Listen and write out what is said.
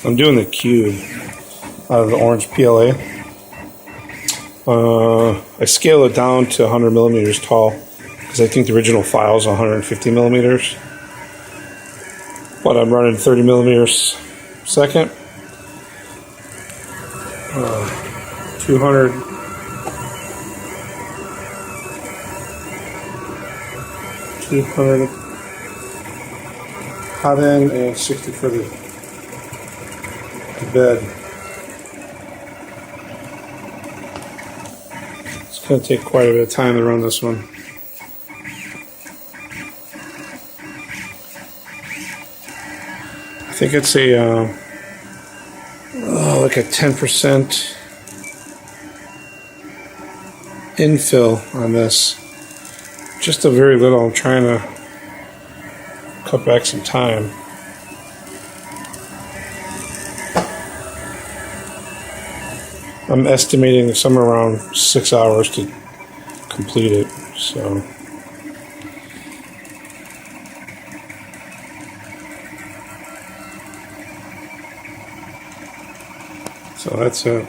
I'm doing the cube out of the orange PLA. I scale it down to 100 millimeters tall because I think the original file is 150 millimeters. But I'm running 30 millimeters second. 200. Hot end and 60 for the bed. It's going to take quite a bit of time to run this one. I think it's a like a 10% infill on this. Just a very little. I'm trying to cut back some time. I'm estimating somewhere around 6 hours to complete it. So that's it.